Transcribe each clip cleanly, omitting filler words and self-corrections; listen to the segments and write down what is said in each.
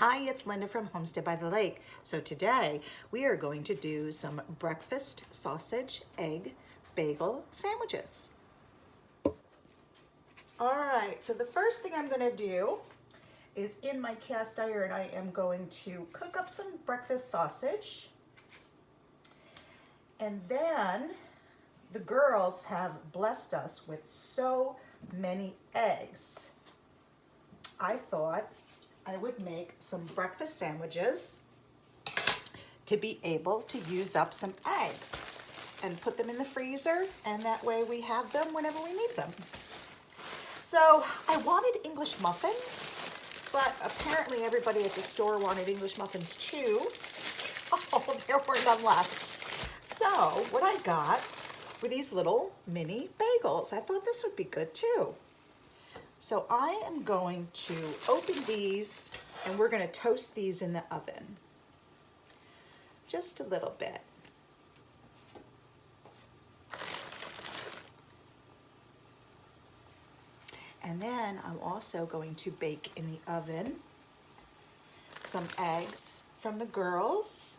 Hi, it's Linda from Homestead by the Lake. So today we are going to do some breakfast sausage, egg, bagel sandwiches. All right, so the first thing I'm gonna do is in my cast iron, I am going to cook up some breakfast sausage. And then the girls have blessed us with so many eggs. I thought I would make some breakfast sandwiches to be able to use up some eggs and put them in the freezer, and that way we have them whenever we need them. So I wanted English muffins, but apparently everybody at the store wanted English muffins too, so there were none left. So what I got were these little mini bagels. I thought this would be good too. So I am going to open these and we're going to toast these in the oven. Just a little bit. And then I'm also going to bake in the oven some eggs from the girls.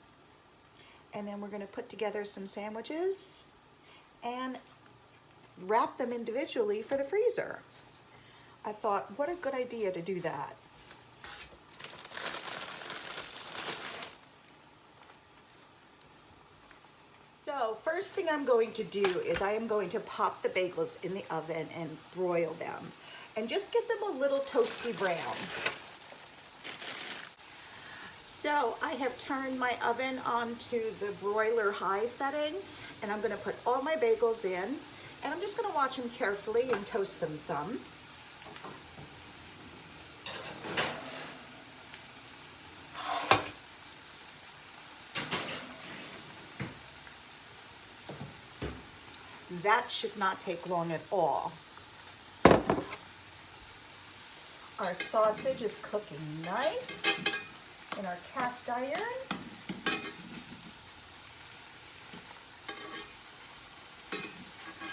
And then we're going to put together some sandwiches and wrap them individually for the freezer. I thought, what a good idea to do that. So first thing I'm going to do is I am going to pop the bagels in the oven and broil them and just get them a little toasty brown. So I have turned my oven onto the broiler high setting, and I'm going to put all my bagels in, and I'm just going to watch them carefully and toast them some. That should not take long at all. Our sausage is cooking nice in our cast iron.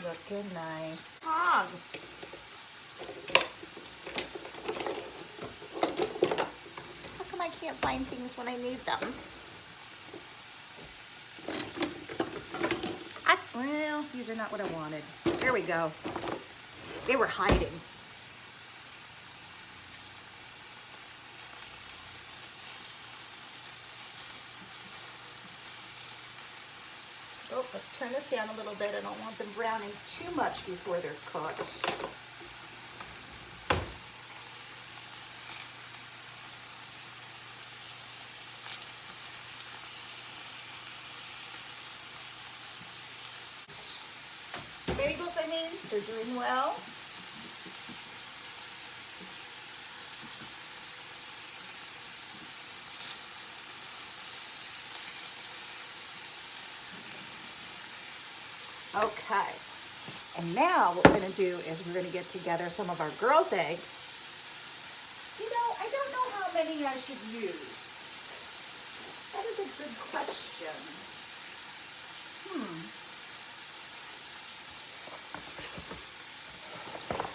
Looking nice. Hogs. How come I can't find things when I need them? Well, these are not what I wanted. There we go. They were hiding. Oh, let's turn this down a little bit. I don't want them browning too much before they're cooked. Bagels, they're doing well. Okay, and now what we're going to do is we're going to get together some of our girls' eggs. You know, I don't know how many I should use. That is a good question.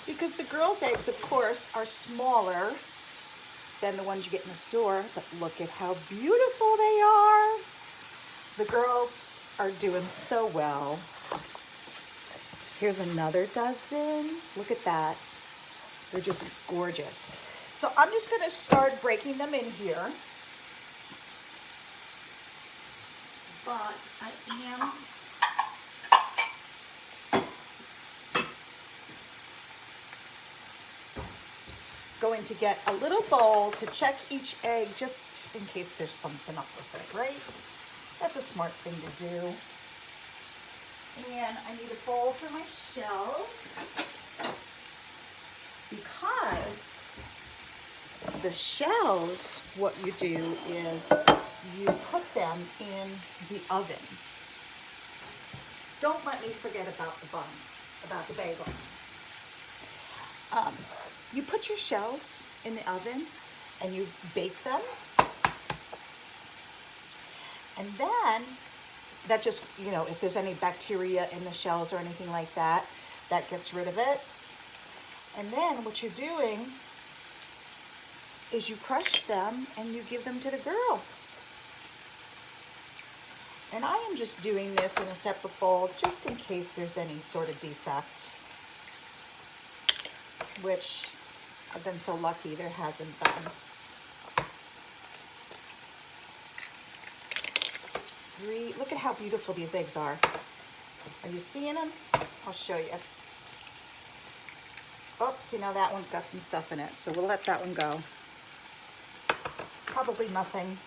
Because the girls' eggs, of course, are smaller than the ones you get in the store, but look at how beautiful they are. The girls are doing so well. Here's another dozen. Look at that. They're just gorgeous. So I'm just going to start breaking them in here. But I am going to get a little bowl to check each egg just in case there's something up with it, right? That's a smart thing to do. And I need a bowl for my shells because the shells, what you do is you put them in the oven. Don't let me forget about the buns, about the bagels. You put your shells in the oven and you bake them. And then that just, you know, if there's any bacteria in the shells or anything like that, that gets rid of it. And then what you're doing is you crush them and you give them to the girls. And I am just doing this in a separate bowl just in case there's any sort of defect, which I've been so lucky there hasn't been. Look at how beautiful these eggs are. Are you seeing them? I'll show you. Oh, see, now that one's got some stuff in it, so we'll let that one go. Probably nothing.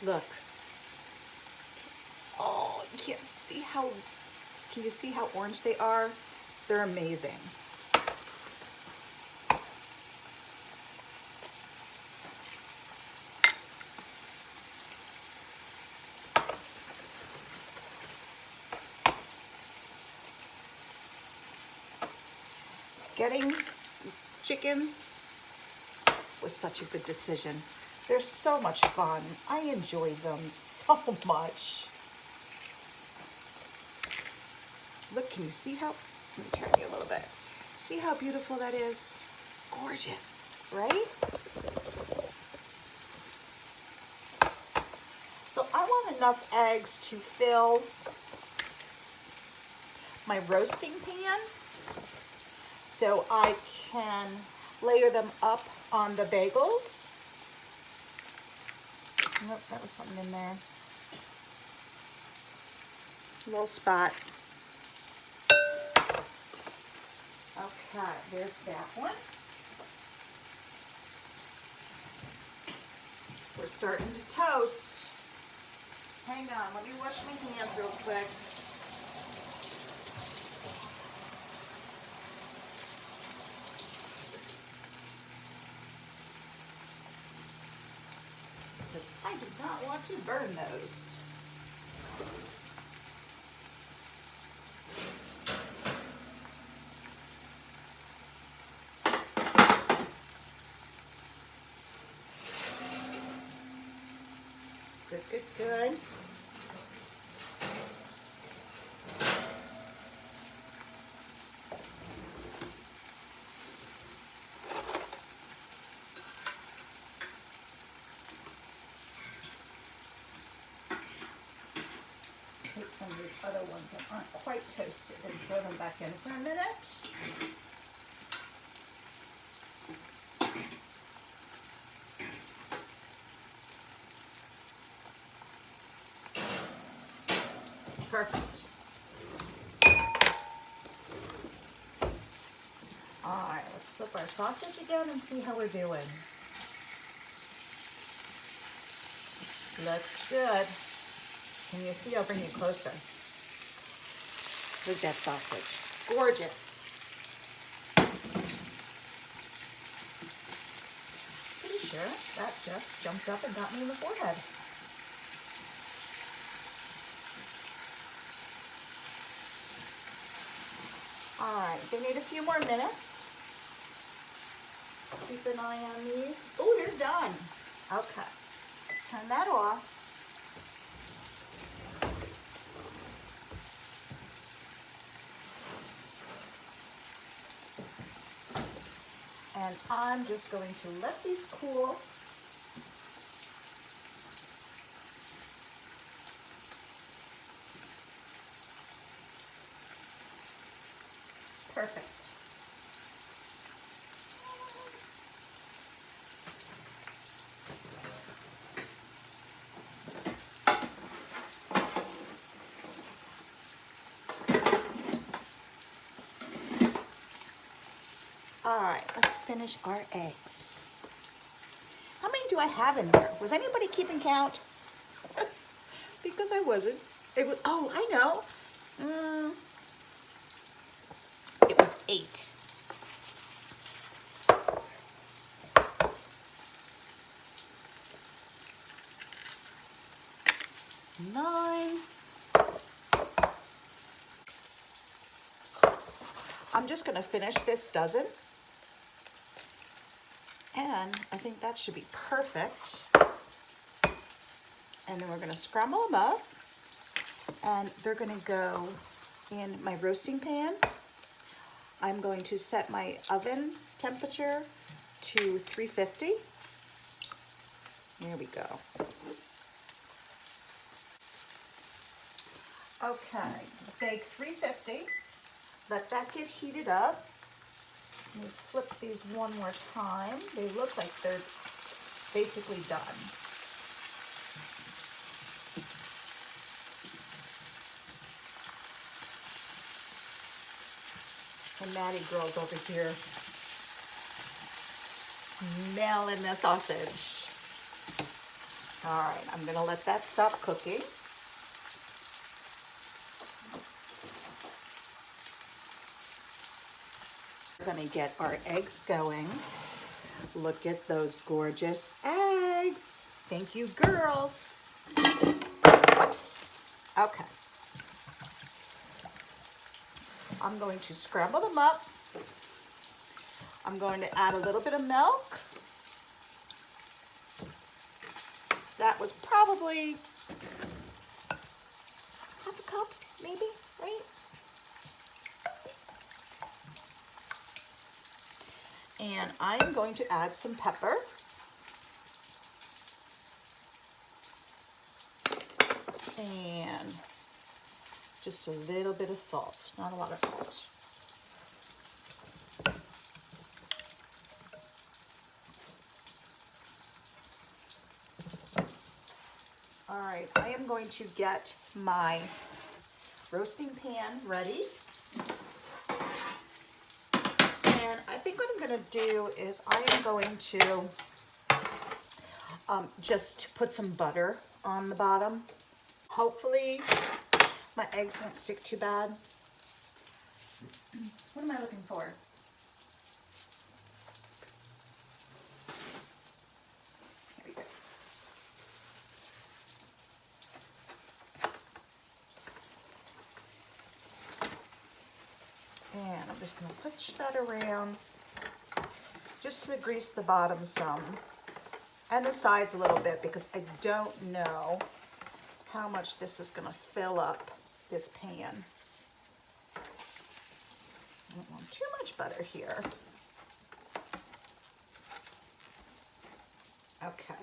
Look. Oh, you can't see how, can you see how orange they are? They're amazing. Getting chickens was such a good decision. They're so much fun. I enjoy them so much. Look, can you see how, let me turn you a little bit. See how beautiful that is? Gorgeous, right? So I want enough eggs to fill my roasting pan so I can layer them up on the bagels. Nope, that was something in there. A little spot. Okay, there's that one. We're starting to toast. Hang on, let me wash my hands real quick. Because I do not want to burn those. Good, good, good. Take some of these other ones that aren't quite toasted and throw them back in for a minute. Perfect. All right, let's flip our sausage again and see how we're doing. Looks good. Can you see? I'll bring you closer. Look at that sausage. Gorgeous. Pretty sure that just jumped up and got me in the forehead. All right, they need a few more minutes. Keep an eye on these. Oh, they're done. Okay, turn that off. And I'm just going to let these cool. Perfect. All right, let's finish our eggs. How many do I have in there? Was anybody keeping count? Because I wasn't. It was, oh, I know. It was 8. Nine. I'm just going to finish this dozen. And I think that should be perfect. And then we're going to scramble them up. And they're going to go in my roasting pan I'm going to set my oven temperature to 350. There we go. Okay, bake 350. Let that get heated up. Let me flip these one more time. They look like they're basically done. And Maddie girl's over here smelling the sausage. All right, I'm gonna let that stop cooking. We're gonna get our eggs going. Look at those gorgeous eggs. Thank you, girls. Whoops. Okay. I'm going to scramble them up. I'm going to add a little bit of milk. That was probably half a cup, maybe, right? And I'm going to add some pepper. And just a little bit of salt, not a lot of salt. All right, I am going to get my roasting pan ready. And I think what I'm gonna do is I am going to just put some butter on the bottom. Hopefully my eggs won't stick too bad. What am I looking for? Here we go. And I'm just gonna push that around just to grease the bottom some and the sides a little bit, because I don't know how much this is gonna fill up this pan. I don't want too much butter here. Okay.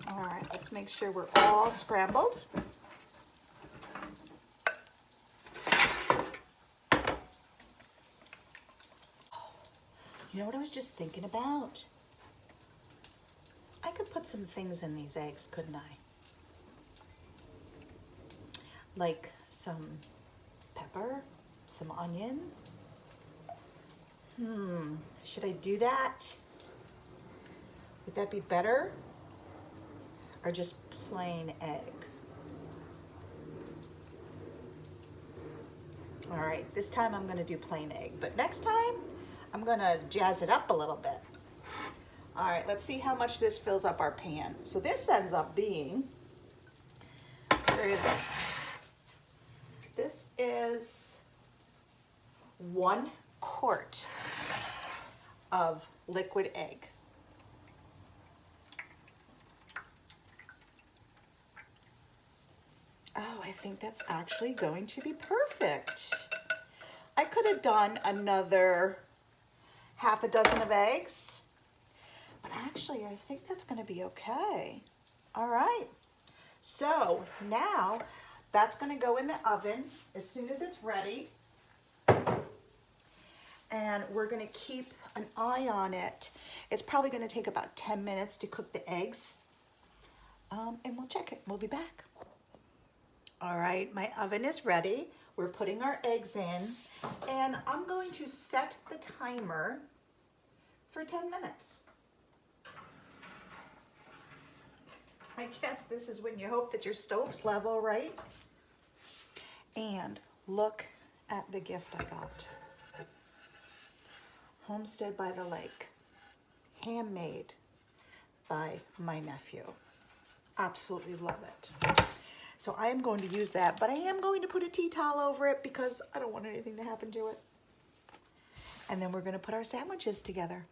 All right, let's make sure we're all scrambled. You know what I was just thinking about? I could put some things in these eggs, couldn't I? Like some pepper, some onion. Should I do that? Would that be better? Or just plain egg? All right, this time I'm gonna do plain egg, but next time I'm gonna jazz it up a little bit. All right, let's see how much this fills up our pan. So this ends up being, where is it? This is 1 quart of liquid egg. Oh, I think that's actually going to be perfect. I could have done another half a dozen of eggs, but actually I think that's gonna be okay. All right, so now that's gonna go in the oven as soon as it's ready. And we're gonna keep an eye on it. It's probably gonna take about 10 minutes to cook the eggs. And we'll check it, we'll be back. All right, my oven is ready. We're putting our eggs in, and I'm going to set the timer for 10 minutes. I guess this is when you hope that your stove's level, right? And look at the gift I got. Homestead by the Lake, handmade by my nephew. Absolutely love it. So I am going to use that, but I am going to put a tea towel over it because I don't want anything to happen to it. And then we're going to put our sandwiches together.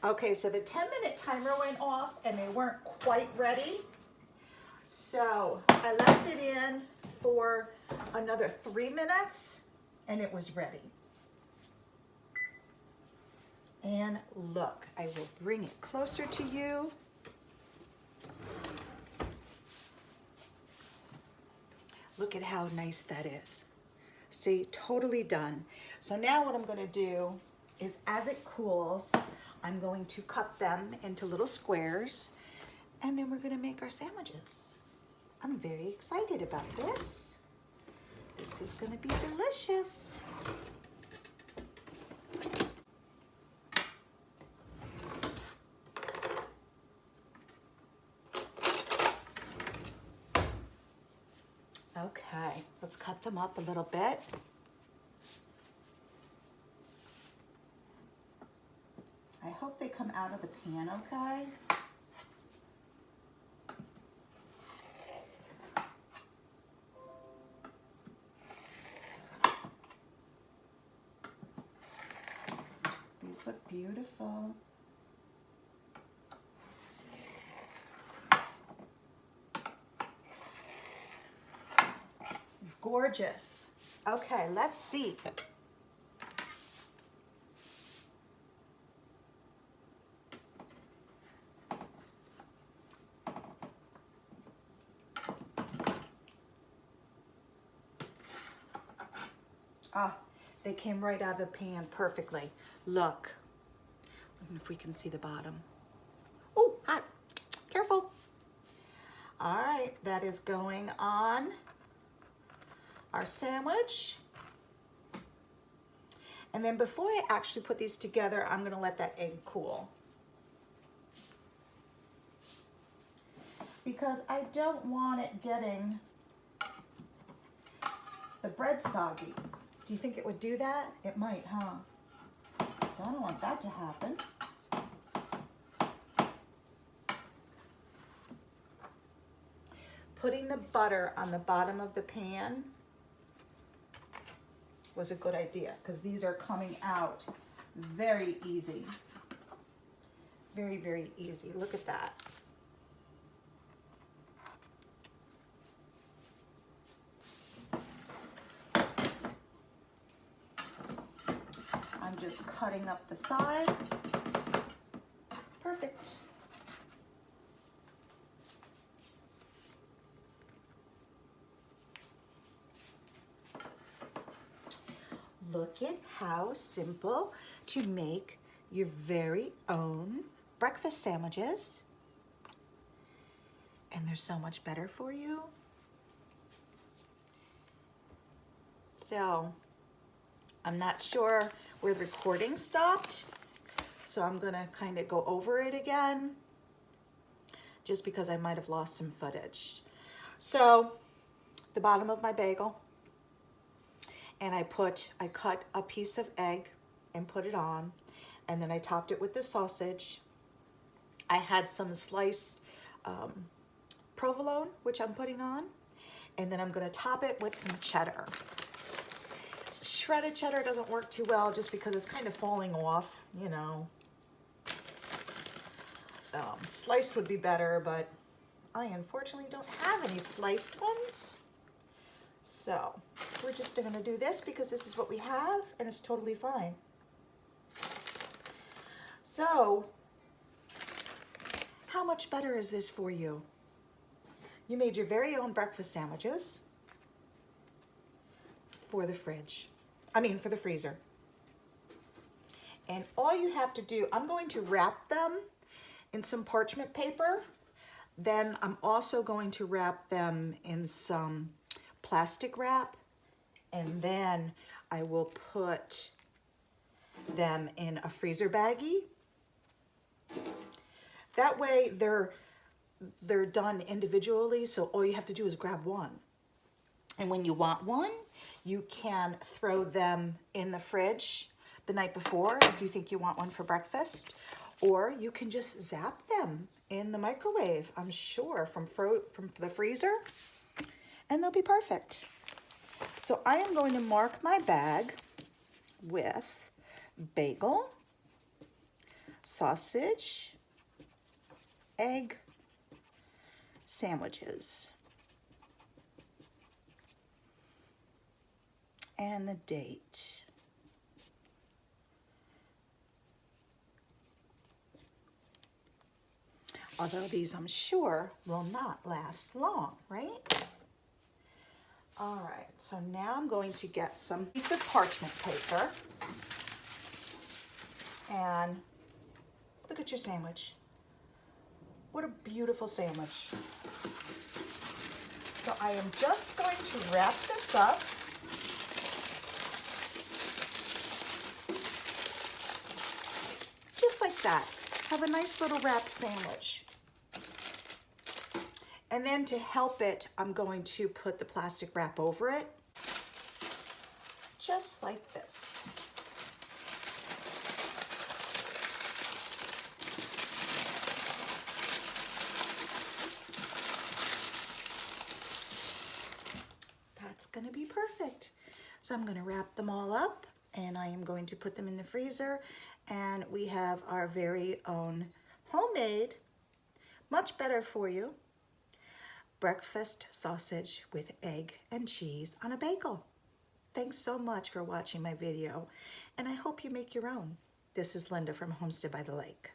Okay, so the 10-minute timer went off and they weren't quite ready. So I left it in for another 3 minutes and it was ready. And look, I will bring it closer to you. Look at how nice that is. See, totally done. So now what I'm going to do is, as it cools, I'm going to cut them into little squares, and then we're going to make our sandwiches. I'm very excited about this. This is going to be delicious. Okay, let's cut them up a little bit. I hope they come out of the pan okay. These look beautiful. Gorgeous. Okay, let's see. Ah, they came right out of the pan perfectly. Look. I don't know if we can see the bottom. Oh, hot. Careful. All right, that is going on our sandwich. And then before I actually put these together, I'm gonna let that egg cool. Because I don't want it getting the bread soggy. Do you think it would do that? It might, huh? So I don't want that to happen. Putting the butter on the bottom of the pan was a good idea because these are coming out very easy. Very, very easy. Look at that. I'm just cutting up the side. Perfect. Look at how simple to make your very own breakfast sandwiches. And they're so much better for you. So, I'm not sure where the recording stopped, so I'm gonna kind of go over it again, just because I might have lost some footage. So, the bottom of my bagel, and I cut a piece of egg and put it on, and then I topped it with the sausage. I had some sliced provolone, which I'm putting on, and then I'm gonna top it with some cheddar. Shredded cheddar doesn't work too well just because it's kind of falling off, you know. Sliced would be better, but I unfortunately don't have any sliced ones. So we're just gonna do this because this is what we have and it's totally fine. So how much better is this for you? You made your very own breakfast sandwiches for the fridge. For the freezer. And all you have to do, I'm going to wrap them in some parchment paper. Then I'm also going to wrap them in some plastic wrap. And then I will put them in a freezer baggie. That way they're done individually, so all you have to do is grab one. And when you want one, you can throw them in the fridge the night before if you think you want one for breakfast, or you can just zap them in the microwave, I'm sure, from the freezer, and they'll be perfect. So I am going to mark my bag with bagel, sausage, egg, sandwiches. and the date. Although these, I'm sure, will not last long, right? All right, so now I'm going to get some piece of parchment paper. And look at your sandwich. What a beautiful sandwich. So I am just going to wrap this up. Just like that. Have a nice little wrapped sandwich. And then to help it, I'm going to put the plastic wrap over it. Just like this. That's gonna be perfect. So I'm gonna wrap them all up and I am going to put them in the freezer, and we have our very own homemade, much better for you, breakfast sausage with egg and cheese on a bagel. Thanks so much for watching my video, and I hope you make your own. This is Linda from Homestead by the Lake.